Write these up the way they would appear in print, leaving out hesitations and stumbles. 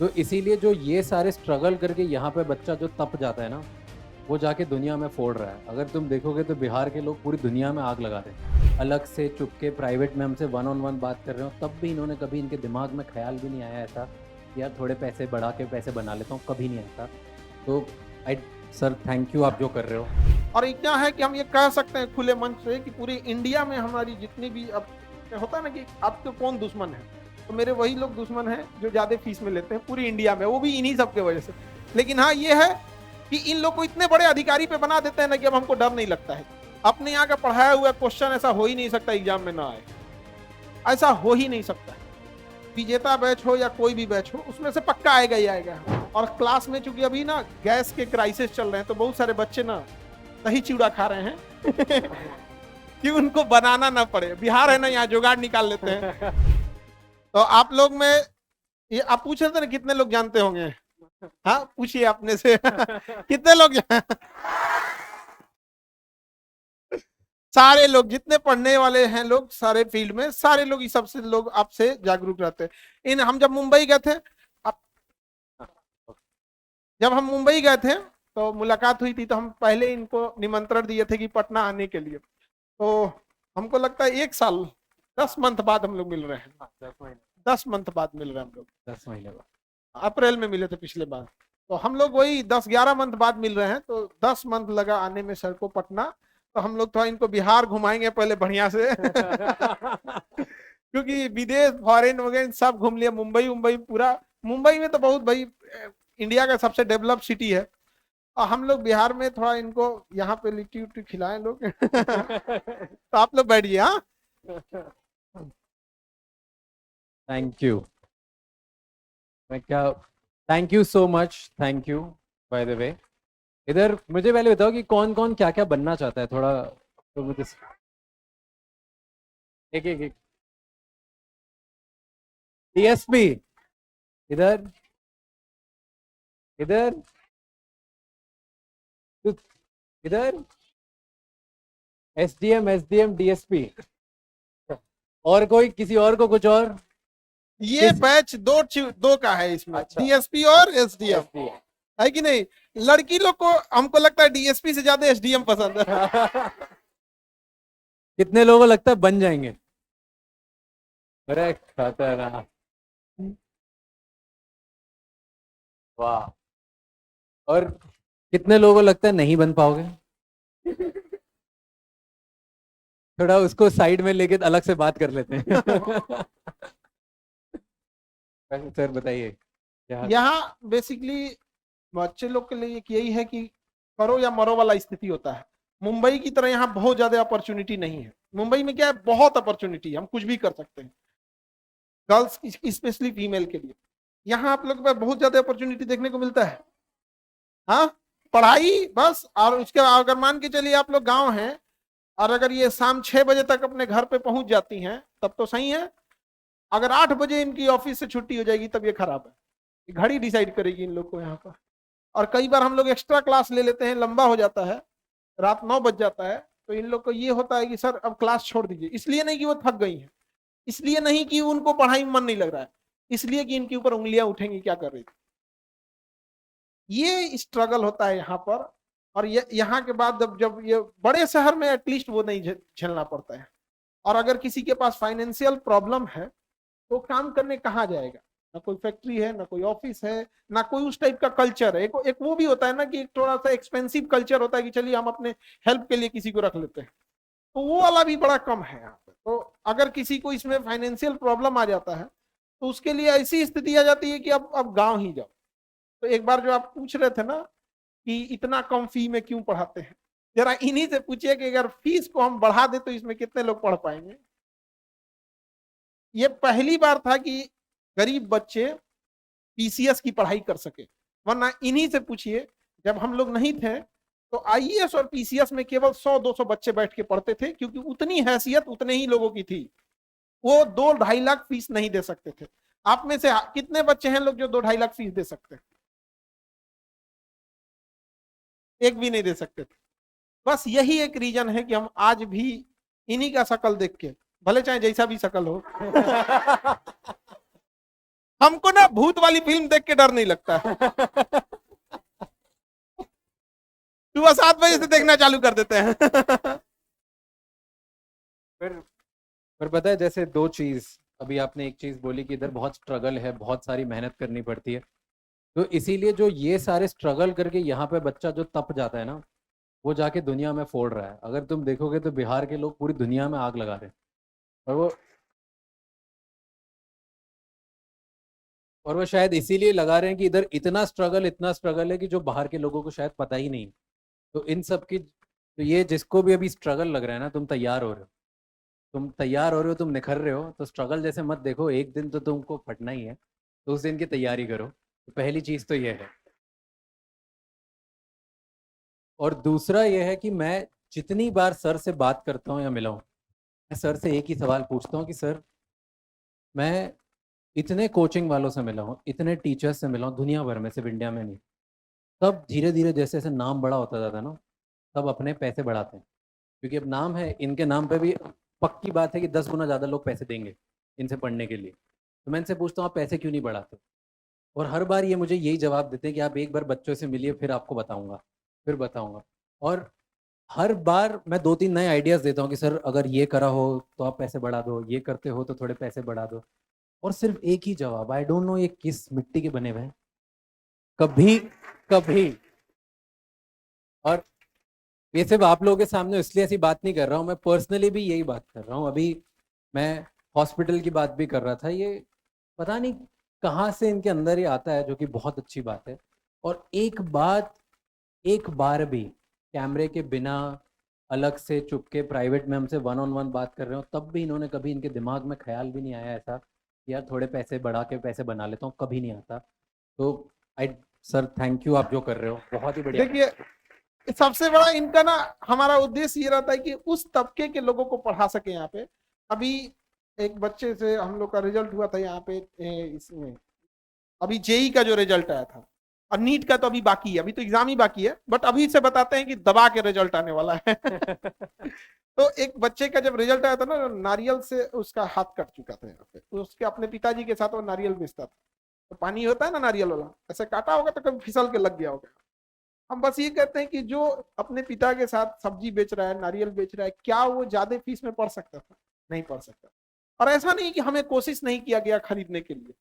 तो इसीलिए जो ये सारे स्ट्रगल करके यहाँ पे बच्चा जो तप जाता है ना, वो जाके दुनिया में फोड़ रहा है। अगर तुम देखोगे तो बिहार के लोग पूरी दुनिया में आग लगा रहे हैं। अलग से चुपके प्राइवेट में हमसे वन ऑन वन बात कर रहे हो, तब भी इन्होंने कभी इनके दिमाग में ख्याल भी नहीं आया ऐसा कि यार थोड़े पैसे बढ़ा के पैसे बना लेता हूँ, कभी नहीं आता। तो आई सर थैंक यू आप जो कर रहे हो। और इतना है कि हम ये कह सकते हैं खुले मंच से कि पूरे इंडिया में हमारी जितनी भी, अब होता है ना कि आपके कौन दुश्मन है, तो मेरे वही लोग दुश्मन हैं जो ज्यादा फीस में लेते हैं पूरी इंडिया में, वो भी इन्हीं सब के वजह से। लेकिन हाँ ये है कि इन लोग को इतने बड़े अधिकारी पे बना देते हैं ना कि अब हमको डर नहीं लगता है। अपने यहाँ का पढ़ाया हुआ क्वेश्चन ऐसा हो ही नहीं सकता एग्जाम में ना आए, ऐसा हो ही नहीं सकता। विजेता बैच हो या कोई भी बैच हो, उसमें से पक्का आएगा ही आएगा। और क्लास में चूंकि अभी ना गैस के क्राइसिस चल रहे हैं, तो बहुत सारे बच्चे ना दही चिवड़ा खा रहे हैं कि उनको बनाना ना पड़े। बिहार है ना, यहाँ जुगाड़ निकाल लेते हैं। तो आप लोग में ये आप पूछ रहे थे ना कितने लोग जानते होंगे, हाँ पूछिए अपने से कितने लोग सारे लोग जितने पढ़ने वाले हैं लोग सारे फील्ड में, सारे लोग इस सबसे लोग आपसे जागरूक रहते हैं। इन हम जब मुंबई गए थे, जब हम मुंबई गए थे तो मुलाकात हुई थी, तो हम पहले इनको निमंत्रण दिए थे कि पटना आने के लिए। तो हमको लगता है 1 साल 10 मंथ बाद हम लोग मिल रहे हैं। 10 मंथ बाद मिल रहे हैं हम लोग। 10 महीने बाद अप्रैल में मिले थे पिछले बार, तो हम लोग वही 10-11 मंथ बाद मिल रहे हैं। तो 10 मंथ लगा आने में सर को पटना। तो हम लोग थोड़ा इनको बिहार घुमाएंगे पहले बढ़िया से क्योंकि विदेश फॉरेन वगैरह सब घूम लिया, मुंबई पूरा। मुंबई में तो बहुत भाई इंडिया का सबसे डेवलप सिटी है, और हम लोग बिहार में थोड़ा इनको यहाँ पे लिट्टी उट्टी खिलाएं लोग तो आप लोग बैठिए। हाँ थैंक यू। मैं क्या thank you so much, thank you by the way. इधर मुझे पहले बताओ कि कौन कौन क्या क्या बनना चाहता है, थोड़ा तो मुझे एक एक एक डीएसपी इधर इधर इधर एसडीएम डीएसपी, और कोई किसी और को कुछ और? ये बैच दो का है इसमें। अच्छा। डीएसपी और एसडीएम है कि नहीं। लड़की लोग को हमको लगता है डीएसपी से ज्यादा एसडीएम पसंद है कितने लोगों को लगता है बन जाएंगे? अरे खतरनाक, वाह। और कितने लोगों को लगता है नहीं बन पाओगे? थोड़ा उसको साइड में लेके अलग से बात कर लेते हैं सर बताइए। यहाँ बेसिकली बच्चे लोग के लिए यही है कि करो या मरो वाला स्थिति होता है। मुंबई की तरह यहाँ बहुत ज्यादा अपॉर्चुनिटी नहीं है। मुंबई में क्या है, बहुत अपॉर्चुनिटी है, हम कुछ भी कर सकते हैं गर्ल्स स्पेशली फीमेल के लिए। यहाँ आप लोग को बहुत ज्यादा अपॉर्चुनिटी देखने को मिलता है। हाँ पढ़ाई बस। और उसके अगर मान के चलिए आप लोग गांव हैं, और अगर ये शाम 6 बजे तक अपने घर पे पहुंच जाती हैं तब तो सही है। अगर 8 बजे इनकी ऑफिस से छुट्टी हो जाएगी तब ये खराब है। घड़ी डिसाइड करेगी इन लोग को यहाँ पर। और कई बार हम लोग एक्स्ट्रा क्लास ले लेते हैं, लंबा हो जाता है, रात 9 बज जाता है, तो इन लोग को ये होता है कि सर अब क्लास छोड़ दीजिए। इसलिए नहीं कि वो थक गई हैं, इसलिए नहीं कि उनको पढ़ाई में मन नहीं लग रहा है, इसलिए कि इनके ऊपर उंगलियां उठेंगी क्या कर रही थी। ये स्ट्रगल होता है यहाँ पर। और ये यहाँ के बाद जब ये बड़े शहर में एटलीस्ट वो नहीं झेलना पड़ता है। और अगर किसी के पास फाइनेंशियल प्रॉब्लम है तो काम करने कहाँ जाएगा? ना कोई फैक्ट्री है, ना कोई ऑफिस है, ना कोई उस टाइप का कल्चर है। एक वो भी होता है ना कि एक थोड़ा सा एक्सपेंसिव कल्चर होता है कि चलिए हम अपने हेल्प के लिए किसी को रख लेते हैं, तो वो वाला भी बड़ा कम है यहाँ पे। तो अगर किसी को इसमें फाइनेंशियल प्रॉब्लम आ जाता है तो उसके लिए ऐसी स्थिति आ जाती है कि अब गाँव ही जाओ। तो एक बार जो आप पूछ रहे थे ना कि इतना कम फी में क्यों पढ़ाते हैं, जरा इन्हीं से पूछिए कि अगर फीस को हम बढ़ा दे तो इसमें कितने लोग पढ़ पाएंगे। ये पहली बार था कि गरीब बच्चे पीसीएस की पढ़ाई कर सके, वरना इन्हीं से पूछिए जब हम लोग नहीं थे तो आईएएस और पीसीएस में केवल 100-200 बच्चे बैठ के पढ़ते थे, क्योंकि उतनी हैसियत उतने ही लोगों की थी। वो 2-2.5 लाख फीस नहीं दे सकते थे। आप में से कितने बच्चे हैं लोग जो 2-2.5 लाख फीस दे सकते हैं? एक भी नहीं दे सकते थे। बस यही एक रीजन है कि हम आज भी इन्हीं का शकल देख के, भले चाहे जैसा भी शकल हो हमको ना भूत वाली फिल्म देख के डर नहीं लगता है। सुबह 7 बजे से देखना चालू कर देते हैं। पर पर पता है, जैसे दो चीज, अभी आपने एक चीज बोली कि इधर बहुत स्ट्रगल है, बहुत सारी मेहनत करनी पड़ती है, तो इसीलिए जो ये सारे स्ट्रगल करके यहाँ पे बच्चा जो तप जाता है ना, वो जाके दुनिया में फोड़ रहा है। अगर तुम देखोगे तो बिहार के लोग पूरी दुनिया में आग लगा रहे हैं। और वो शायद इसीलिए लगा रहे हैं कि इधर इतना स्ट्रगल है कि जो बाहर के लोगों को शायद पता ही नहीं। तो इन सब की, तो ये जिसको भी अभी स्ट्रगल लग रहा है ना, तुम तैयार हो रहे हो, तुम निखर रहे हो, तो स्ट्रगल जैसे मत देखो, एक दिन तो तुमको फटना ही है, तो उस दिन की तैयारी करो। तो पहली चीज तो ये है। और दूसरा ये है कि मैं जितनी बार सर से बात करता हूँ या मिला हूँ, मैं सर से एक ही सवाल पूछता हूँ कि सर, मैं इतने कोचिंग वालों से मिला हूँ, इतने टीचर्स से मिला हूँ दुनिया भर में, सिर्फ इंडिया में नहीं। तब धीरे धीरे जैसे जैसे नाम बड़ा होता जाता है ना, तब अपने पैसे बढ़ाते हैं, क्योंकि अब नाम है, इनके नाम पे भी पक्की बात है कि 10 गुना ज़्यादा लोग पैसे देंगे इनसे पढ़ने के लिए। तो मैं इनसे पूछता हूँ आप पैसे क्यों नहीं बढ़ाते? और हर बार ये मुझे यही जवाब देते हैं कि आप एक बार बच्चों से मिलिए, फिर आपको बताऊंगा, फिर बताऊंगा। और हर बार मैं 2-3 नए आइडियाज़ देता हूँ कि सर अगर ये करा हो तो आप पैसे बढ़ा दो, ये करते हो तो थोड़े पैसे बढ़ा दो। और सिर्फ एक ही जवाब, आई डोंट नो ये किस मिट्टी के बने हुए हैं, कभी कभी। और ये सिर्फ आप लोगों के सामने इसलिए ऐसी बात नहीं कर रहा हूँ, मैं पर्सनली भी यही बात कर रहा हूँ। अभी मैं हॉस्पिटल की बात भी कर रहा था, ये पता नहीं कहाँ से इनके अंदर ये आता है, जो कि बहुत अच्छी बात है। और एक बार भी कैमरे के बिना अलग से चुपके प्राइवेट में हमसे 1-on-1 बात कर रहे हो, तब भी इन्होंने कभी, इनके दिमाग में ख्याल भी नहीं आया ऐसा कि यार थोड़े पैसे बढ़ा के पैसे बना लेता हूँ, कभी नहीं आता। तो आई, सर थैंक यू, आप जो कर रहे हो बहुत ही बढ़िया। देखिए, सबसे बड़ा इनका ना, हमारा उद्देश्य ये रहता है कि उस तबके के लोगों को पढ़ा सके यहाँ पे। अभी एक बच्चे से हम लोग का रिजल्ट हुआ था यहाँ पे, इसमें अभी जेई का जो रिजल्ट आया था, और नीट का तो अभी बाकी है, अभी तो एग्जाम ही बाकी है, बट अभी से बताते हैं कि दबा के रिजल्ट आने वाला है। तो एक बच्चे का जब रिजल्ट आया था ना, नारियल से उसका हाथ कट चुका था यहाँ पे, तो उसके अपने पिताजी के साथ वो नारियल बेचता था, तो पानी होता है ना नारियल वाला, ऐसे काटा होगा तो कभी फिसल के लग गया होगा। हम बस ये कहते हैं कि जो अपने पिता के साथ सब्जी बेच रहा है, नारियल बेच रहा है, क्या वो ज्यादा फीस में पढ़ सकता था? नहीं पढ़ सकता। और ऐसा नहीं कि हमें कोशिश नहीं किया गया खरीदने के लिए,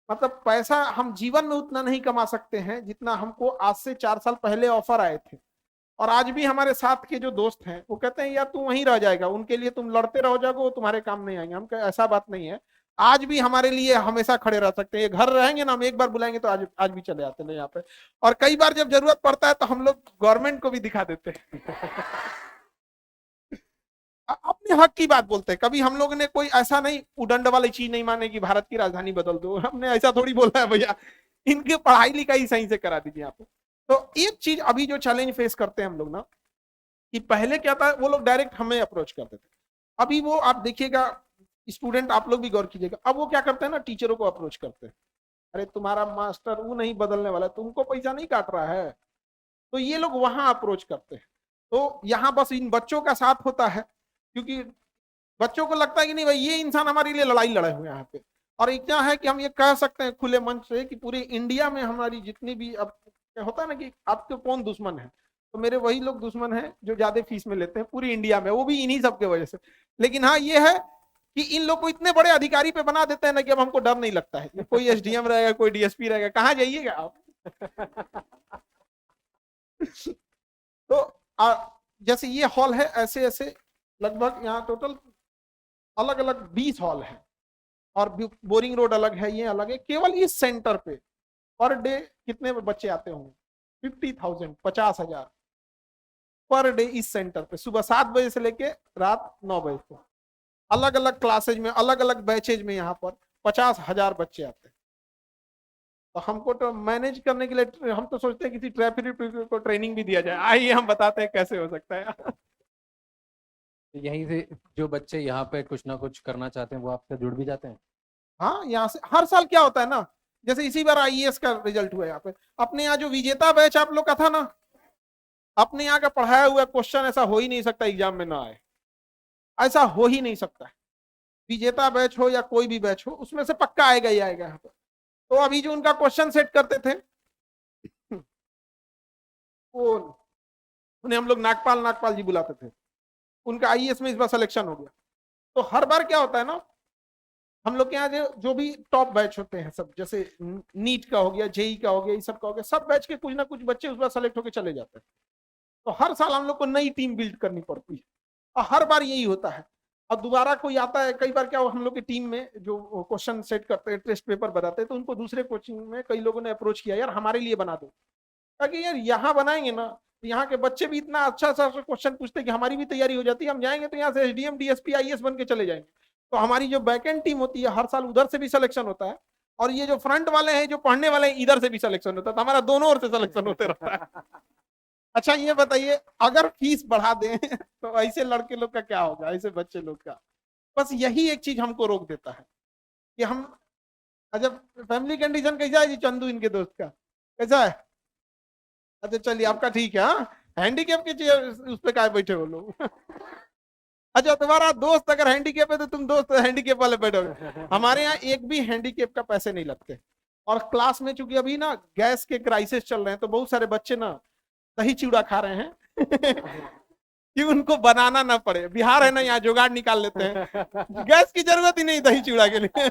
मतलब पैसा हम जीवन में उतना नहीं कमा सकते हैं जितना हमको आज से 4 साल पहले ऑफर आए थे। और आज भी हमारे साथ के जो दोस्त हैं वो कहते हैं यार तू वहीं रह जाएगा, उनके लिए तुम लड़ते रह जाओगे, वो तुम्हारे काम नहीं आएंगे। हम कहे ऐसा बात नहीं है, आज भी हमारे लिए हमेशा खड़े रह सकते हैं। ये घर रहेंगे ना, हम एक बार बुलाएंगे तो आज भी चले आते हैं यहाँ पे। और कई बार जब जरूरत पड़ता है तो हम लोग गवर्नमेंट को भी दिखा देते हैं। अपने हक की बात बोलते हैं। कभी हम लोग ने कोई ऐसा नहीं उदंड वाली चीज नहीं माने कि भारत की राजधानी बदल दो, हमने ऐसा थोड़ी बोला है भैया, इनकी पढ़ाई लिखाई सही से करा दीजिए यहाँ पे। तो एक चीज अभी जो चैलेंज फेस करते हैं हम लोग ना, कि पहले क्या था, वो लोग डायरेक्ट हमें अप्रोच करते थे। अभी वो आप देखिएगा, स्टूडेंट आप लोग भी गौर कीजिएगा, अब वो क्या करते हैं ना, टीचरों को अप्रोच करते हैं। अरे तुम्हारा मास्टर वो नहीं बदलने वाला, तुमको पैसा नहीं काट रहा है, तो ये लोग वहां अप्रोच करते हैं। तो यहाँ बस इन बच्चों का साथ होता है, क्योंकि बच्चों को लगता है कि नहीं भाई ये इंसान हमारे लिए लड़ाई लड़े हुए हैं यहाँ पे। और इतना है कि हम ये कह सकते हैं खुले मंच से कि पूरे इंडिया में हमारी जितनी भी, अब होता है ना कि आपके कौन दुश्मन है, तो मेरे वही लोग दुश्मन हैं जो ज्यादा फीस में लेते हैं पूरी इंडिया में, वो भी इन्हीं सब के वजह से। लेकिन हाँ ये है कि इन लोग को इतने बड़े अधिकारी पे बना देते हैं ना कि अब हमको डर नहीं लगता है, कोई एसडीएम रहेगा, कोई डीएसपी रहेगा, कहाँ जाइएगा आप। तो जैसे ये हॉल है, ऐसे ऐसे लगभग यहाँ टोटल अलग अलग 20 हॉल है, और बोरिंग रोड अलग है, ये अलग है। केवल इस सेंटर पे पर डे कितने बच्चे आते होंगे? 50,000, 50,000 पर डे इस सेंटर पे, सुबह 7 बजे से लेके रात 9 बजे तक, अलग अलग क्लासेज में, अलग अलग बैचेज में यहाँ पर 50,000 बच्चे आते हैं। तो हमको तो मैनेज करने के लिए हम तो सोचते हैं किसी ट्रैफिक को ट्रेनिंग भी दिया जाए, आइए हम बताते हैं कैसे हो सकता है। यहीं से जो बच्चे यहाँ पे कुछ ना कुछ करना चाहते हैं वो आपसे जुड़ भी जाते हैं। हाँ, यहाँ से हर साल क्या होता है ना, जैसे इसी बार आईएएस का रिजल्ट हुआ यहाँ पे, अपने यहाँ जो विजेता बैच आप लोग का था ना, अपने यहाँ का पढ़ाया हुआ क्वेश्चन ऐसा हो ही नहीं सकता एग्जाम में ना आए, ऐसा हो ही नहीं सकता है। विजेता बैच हो या कोई भी बैच हो, उसमें से पक्का आएगा ही आएगा यहाँ पर। तो अभी जो उनका क्वेश्चन सेट करते थे वो, उन्हें हम लोग नागपाल नागपाल जी बुलाते थे, उनका आईएएस में इस बार सिलेक्शन हो गया। तो हर बार क्या होता है ना, हम लोग के यहाँ जो भी टॉप बैच होते हैं सब, जैसे नीट का हो गया, जेई का हो गया, ये सब का हो गया, सब बैच के कुछ ना कुछ बच्चे उस बार सेलेक्ट होकर चले जाते हैं। तो हर साल हम लोग को नई टीम बिल्ड करनी पड़ती है, और हर बार यही होता है। और दोबारा कोई आता है, कई बार क्या हो, हम लोग की टीम में जो क्वेश्चन सेट करते हैं, टेस्ट पेपर बनाते हैं, तो उनको दूसरे कोचिंग में कई लोगों ने अप्रोच किया, यार हमारे लिए बना दो, ताकि यार यहाँ बनाएंगे ना तो यहाँ के बच्चे भी इतना अच्छा सा क्वेश्चन पूछते हैं कि हमारी भी तैयारी हो जाती है, हम जाएंगे तो यहाँ से एसडीएम डीएसपी आईएएस बन के चले जाएंगे। तो हमारी जो बैकएंड टीम होती है, हर साल उधर से भी सिलेक्शन होता है, और ये जो फ्रंट वाले हैं जो पढ़ने वाले हैं, इधर से भी सिलेक्शन होता है, तो हमारा दोनों ओर से सिलेक्शन होते रहता है। अच्छा ये बताइए, अगर फीस बढ़ा दें तो ऐसे लड़के लोग का क्या होगा, ऐसे बच्चे लोग का? बस यही एक चीज हमको रोक देता है कि हम, अच्छा फैमिली कंडीशन कैसा है जी चंदू इनके दोस्त का, कैसा है? अच्छा चलिए आपका ठीक है, हाँ हैंडीकेप के चेयर उस पे काय बैठे हो लोग? अच्छा तुम्हारा दोस्त अगर हैंडीकेप है तो तुम दोस्त हैंडीकेप वाले बैठोगे। हमारे यहाँ एक भी हैंडीकेप का पैसे नहीं लगते। और क्लास में चूंकि अभी ना गैस के क्राइसिस चल रहे हैं, तो बहुत सारे बच्चे ना दही चिवड़ा खा रहे हैं कि उनको बनाना ना पड़े। बिहार है ना, यहाँ जुगाड़ निकाल लेते हैं, गैस की जरूरत ही नहीं दही चिवड़ा के लिए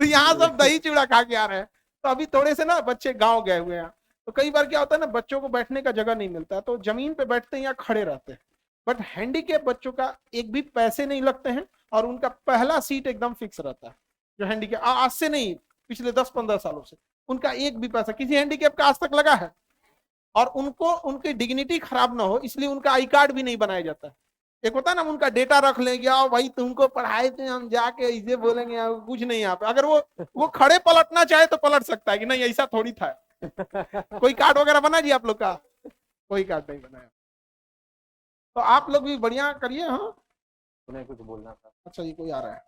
तो यहाँ सब दही चिवड़ा खा के आ रहे हैं। तो अभी थोड़े से ना बच्चे गांव गए हुए हैं, तो कई बार क्या होता है ना, बच्चों को बैठने का जगह नहीं मिलता है, तो जमीन पे बैठते हैं या खड़े रहते हैं। बट हैंडीकेप बच्चों का एक भी पैसे नहीं लगते हैं, और उनका पहला सीट एकदम फिक्स रहता है। जो हैंडीकेप आज से नहीं, पिछले 10-15 सालों से उनका एक भी पैसा किसी हैंडीकेप का आज तक लगा है। और उनको उनकी डिग्निटी खराब ना हो इसलिए उनका आई कार्ड भी नहीं बनाया जाता है। एक होता है ना, उनका डेटा रख लेंगे, आओ भाई तुमको पढ़ाए थे हम, जाके इसे बोलेंगे कुछ नहीं यहाँ पे। अगर वो खड़े पलटना चाहे तो पलट सकता है कि नहीं, ऐसा थोड़ी था। कोई कार्ड वगैरह बना जी आप लोग का? कोई कार्ड नहीं बनाया। तो आप लोग भी बढ़िया करिए। हाँ उन्हें कुछ बोलना था। अच्छा जी, कोई आ रहा है?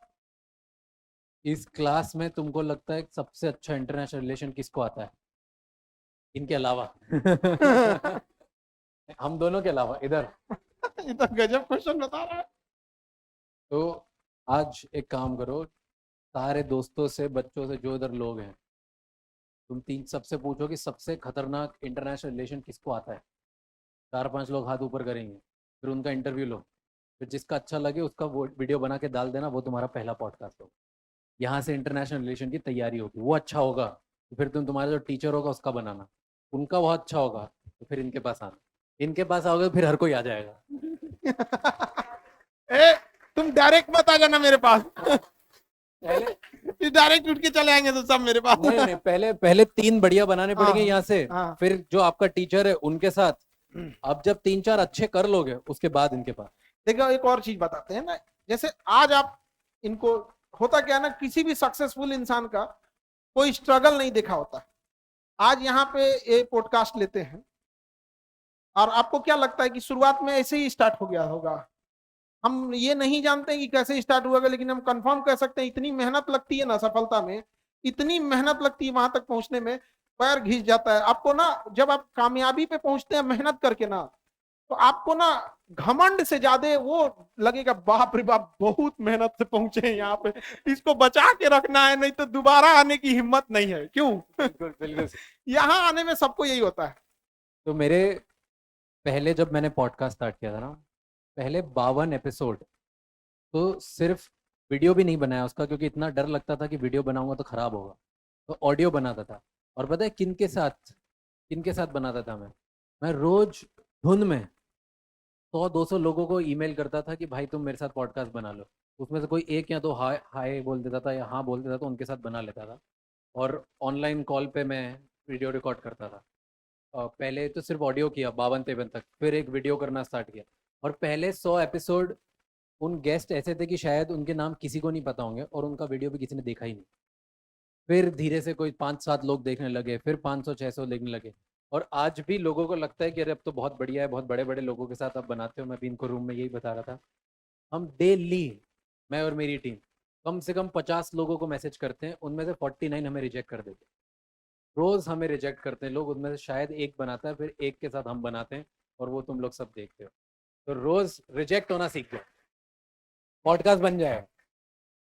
इस क्लास में तुमको लगता है सबसे अच्छा इंटरनेशनल रिलेशन किसको आता है इनके अलावा? हम दोनों के अलावा इधर। ये तो गजब क्वेश्चन बता रहा है। तो आज एक काम करो, सारे दोस्तों से, बच्चों से, जो इधर लोग हैं, तुम तीन सबसे पूछो कि सबसे खतरनाक इंटरनेशनल रिलेशन किसको आता है। 4-5 लोग हाथ ऊपर करेंगे, फिर उनका इंटरव्यू लो, फिर जिसका अच्छा लगे उसका वो वीडियो बना के डाल देना, वो तुम्हारा पहला पॉडकास्ट होगा। यहाँ से इंटरनेशनल रिलेशन की तैयारी होगी। वो अच्छा होगा तो फिर तुम्हारा जो टीचर होगा उसका बनाना, उनका बहुत अच्छा होगा तो फिर इनके पास आना, इनके पास आओगे फिर हर कोई आ जाएगा। ए, तुम डायरेक्ट मत आ जाना मेरे पास। पहले डायरेक्ट उठ के चले आएंगे तो सब मेरे पास। नहीं नहीं, पहले 3 बढ़िया बनाने पड़ेंगे यहाँ से, हाँ। फिर जो आपका टीचर है उनके साथ। अब जब 3-4 अच्छे कर लोगे उसके बाद इनके पास। देखो एक और चीज बताते हैं ना, जैसे आज आप इनको, होता क्या है ना, किसी भी सक्सेसफुल इंसान का कोई स्ट्रगल नहीं देखा होता। आज यहाँ पे ये पॉडकास्ट लेते हैं, और आपको क्या लगता है कि शुरुआत में ऐसे ही स्टार्ट हो गया होगा? हम ये नहीं जानते कि कैसे स्टार्ट हुआ, लेकिन हम कंफर्म कर सकते हैं इतनी मेहनत लगती है ना सफलता में, इतनी मेहनत लगती है वहां तक पहुंचने में, पैर घिस जाता है आपको ना। जब आप कामयाबी पे पहुंचते हैं मेहनत करके ना, तो आपको ना घमंड से ज्यादा वो लगेगा, बाप रे बाप बहुत मेहनत से पहुंचे हैं यहाँ पे, इसको बचा के रखना है, नहीं तो दोबारा आने की हिम्मत नहीं है। क्यों? बिल्कुल बिल्कुल। यहाँ आने में सबको यही होता है। तो मेरे पहले जब मैंने पॉडकास्ट स्टार्ट किया था ना, पहले 52 एपिसोड, तो सिर्फ वीडियो भी नहीं बनाया उसका, क्योंकि इतना डर लगता था कि वीडियो बनाऊंगा तो खराब होगा, तो ऑडियो बनाता था। और पता है किन के साथ बनाता था मैं रोज धुन में 100-200 लोगों को ईमेल करता था कि भाई तुम मेरे साथ पॉडकास्ट बना लो। उसमें से कोई एक या दो हाय हाय बोल देता था या हाँ बोल देता था, उनके साथ बना लेता था। और ऑनलाइन कॉल पे मैं वीडियो रिकॉर्ड करता था। पहले तो सिर्फ ऑडियो किया 52-53 तक, फिर एक वीडियो करना स्टार्ट किया। और पहले 100 एपिसोड उन गेस्ट ऐसे थे कि शायद उनके नाम किसी को नहीं पता होंगे, और उनका वीडियो भी किसी ने देखा ही नहीं। फिर धीरे से कोई 5-7 लोग देखने लगे, फिर 500-600 देखने लगे। और आज भी लोगों को लगता है कि अरे अब तो बहुत बढ़िया है, बहुत बड़े बड़े लोगों के साथ आप बनाते हो। मैं भी इनको रूम में यही बता रहा था, हम डेली, मैं और मेरी टीम कम से कम 50 लोगों को मैसेज करते हैं, उनमें से 49 हमें रिजेक्ट कर देते हैं। रोज हमें रिजेक्ट करते हैं लोग, उनमें से शायद एक बनाता है, फिर एक के साथ हम बनाते हैं, और वो तुम लोग सब देखते हो। तो रोज रिजेक्ट होना सीख जाओ, पॉडकास्ट बन जाए।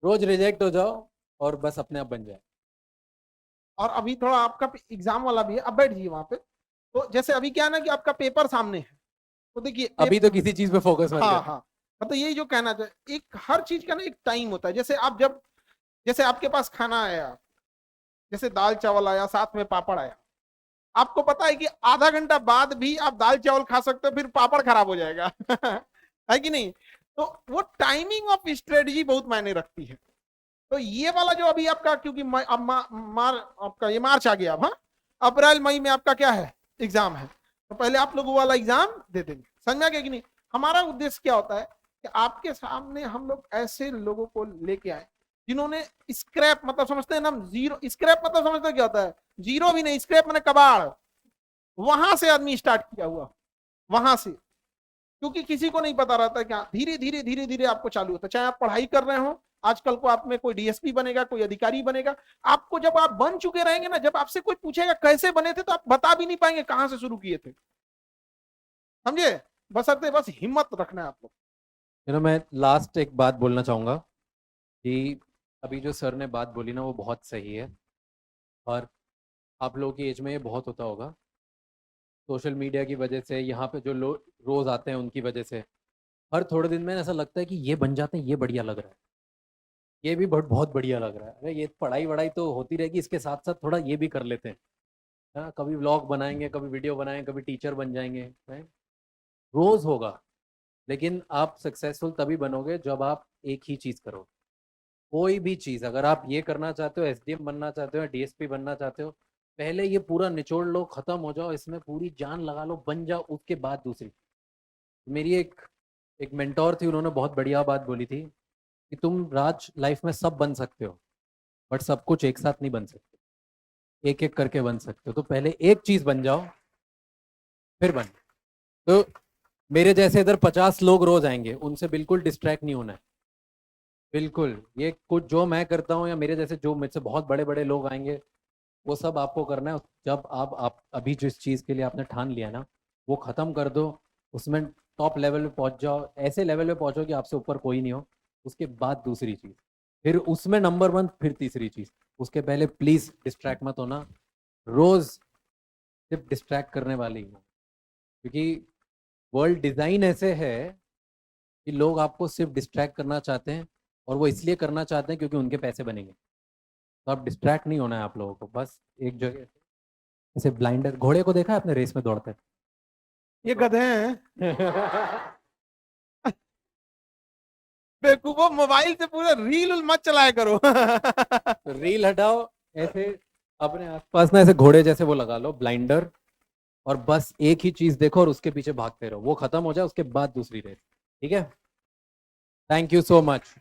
रोज रिजेक्ट हो जाओ और बस अपने आप बन जाए। और अभी थोड़ा आपका एग्जाम वाला भी है, अब बैठ जाइए वहां पे। तो जैसे अभी क्या है ना कि आपका पेपर सामने है, तो देखिए अभी तो किसी चीज पे फोकस मत हाँ कर। हाँ, मतलब यही जो कहना चाहिए, एक हर चीज का ना एक टाइम होता है। जैसे आप जब, जैसे आपके पास खाना आया, जैसे दाल चावल आया, साथ में पापड़ आया, आपको पता है कि आधा घंटा बाद भी आप दाल चावल खा सकते हो, फिर पापड़ खराब हो जाएगा है कि नहीं? तो वो टाइमिंग ऑफ स्ट्रेटजी बहुत मायने रखती है। तो ये वाला जो अभी आपका, क्योंकि अब आपका ये मार्च आ गया, अब हाँ, अप्रैल मई में आपका क्या है, एग्जाम है, तो पहले आप लोग वो वाला एग्जाम दे देंगे। समझ में आ गया कि नहीं? हमारा उद्देश्य क्या होता है कि आपके सामने हम लोग ऐसे लोगों को लेके आए जिन्होंने स्क्रैप, मतलब समझते हैं ना, जीरो स्क्रैप मतलब समझते हैं क्या होता है? जीरो भी नहीं, स्क्रैप मैंने कबाड़, वहां से आदमी स्टार्ट किया हुआ, वहां से। क्योंकि किसी को नहीं पता रहता क्या, धीरे धीरे धीरे धीरे आपको चालू होता है। चाहे आप पढ़ाई कर रहे हो, आजकल को आप में कोई डीएसपी बनेगा, कोई अधिकारी बनेगा, आपको जब आप बन चुके रहेंगे ना, जब आपसे कोई पूछेगा कैसे बने थे, तो आप बता भी नहीं पाएंगे कहां से शुरू किए थे। समझे? बसरते बस हिम्मत रखना है आप लोग। मैं लास्ट एक बात बोलना चाहूंगा कि अभी जो सर ने बात बोली ना वो बहुत सही है, और आप लोगों की एज में ये बहुत होता होगा। सोशल मीडिया की वजह से यहाँ पे जो लोग रोज आते हैं उनकी वजह से हर थोड़े दिन में ऐसा लगता है कि ये बन जाते हैं, ये बढ़िया लग रहा है, ये भी बहुत बहुत बढ़िया लग रहा है, अरे ये पढ़ाई वढ़ाई तो होती रहेगी, इसके साथ साथ थोड़ा ये भी कर लेते हैं, है ना? कभी व्लॉग बनाएंगे, कभी वीडियो बनाएंगे, कभी टीचर बन जाएंगे, है? रोज होगा। लेकिन आप सक्सेसफुल तभी बनोगे जब आप एक ही चीज करो। कोई भी चीज, अगर आप ये करना चाहते हो, एसडीएम बनना चाहते हो, डीएसपी बनना चाहते हो, पहले ये पूरा निचोड़ लो, खत्म हो जाओ, इसमें पूरी जान लगा लो, बन जाओ, उसके बाद दूसरी। मेरी एक एक मेंटोर थी, उन्होंने बहुत बढ़िया बात बोली थी कि तुम राज लाइफ में सब बन सकते हो, बट सब कुछ एक साथ नहीं बन सकते, एक एक करके बन सकते हो। तो पहले एक चीज बन जाओ, फिर बन। तो मेरे जैसे इधर 50 लोग रोज आएंगे, उनसे बिल्कुल डिस्ट्रैक्ट नहीं होना है, बिल्कुल। ये कुछ जो मैं करता हूँ, या मेरे जैसे जो मुझसे बहुत बड़े बड़े लोग आएंगे, वो सब आपको करना है। जब आप अभी जिस चीज़ के लिए आपने ठान लिया ना, वो ख़त्म कर दो, उसमें टॉप लेवल पे पहुंच जाओ, ऐसे लेवल पे पहुंचो कि आपसे ऊपर कोई नहीं हो। उसके बाद दूसरी चीज़, फिर उसमें नंबर 1, फिर तीसरी चीज़। उसके पहले प्लीज़ डिस्ट्रैक्ट मत होना, रोज़ सिर्फ डिस्ट्रैक्ट करने वाली हो, क्योंकि वर्ल्ड डिज़ाइन ऐसे है कि लोग आपको सिर्फ डिस्ट्रैक्ट करना चाहते हैं, और वो इसलिए करना चाहते हैं क्योंकि उनके पैसे बनेंगे। तो आप डिस्ट्रैक्ट नहीं होना है आप लोगों को, बस एक जगह। जैसे ब्लाइंडर, घोड़े को देखा है आपने रेस में दौड़ते ये गधे हैं हैं? बेवकूफो, मोबाइल से पूरा रील उल मत चलाया करो तो रील हटाओ, ऐसे अपने आसपास ना ऐसे घोड़े जैसे वो लगा लो, ब्लाइंडर, और बस एक ही चीज देखो और उसके पीछे भागते रहो, वो खत्म हो जाए उसके बाद दूसरी रेस। ठीक है? Thank you so much.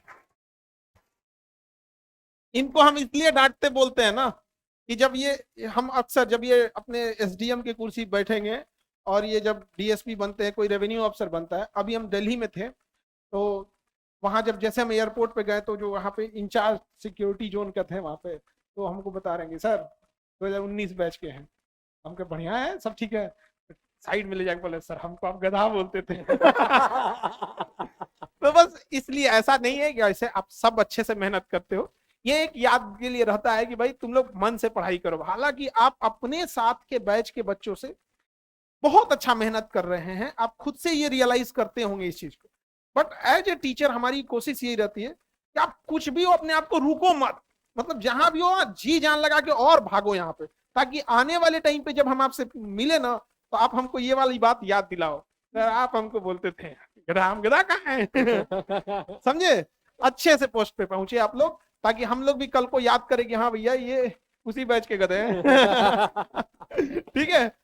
इनको हम इसलिए डांटते बोलते हैं ना कि जब ये हम अक्सर जब ये अपने एसडीएम के कुर्सी बैठेंगे और ये जब डीएसपी बनते हैं, कोई रेवेन्यू अफसर बनता है। अभी हम दिल्ली में थे, तो वहां जब जैसे हम एयरपोर्ट पे गए, तो जो वहां पे इंचार्ज सिक्योरिटी जोन का थे वहां पे, तो हमको बता रहे हैं सर 2019 बैच के हैं। हमको बढ़िया है, सब ठीक है। साइड में ले जाके बोले सर हमको आप गधा बोलते थे तो बस इसलिए ऐसा नहीं है कि ऐसे आप सब अच्छे से मेहनत करते हो, ये एक याद के लिए रहता है कि भाई तुम लोग मन से पढ़ाई करो। हालांकि आप अपने साथ के बैच के बच्चों से बहुत अच्छा मेहनत कर रहे हैं, आप खुद से ये रियलाइज करते होंगे इस चीज को। बट एज ए टीचर हमारी कोशिश यही रहती है कि आप कुछ भी हो, अपने आप को रुको मत, मतलब जहां भी हो जी जान लगा के और भागो यहाँ पे, ताकि आने वाले टाइम पे जब हम आपसे मिले ना, तो आप हमको ये वाली बात याद दिलाओ, सर आप हमको बोलते थे गधा, हम गधा कहाँ है समझे? अच्छे से पोस्ट पे पहुंचे आप लोग, ताकि हम लोग भी कल को याद करें कि हाँ भैया ये उसी बैच के गधे हैं ठीक है?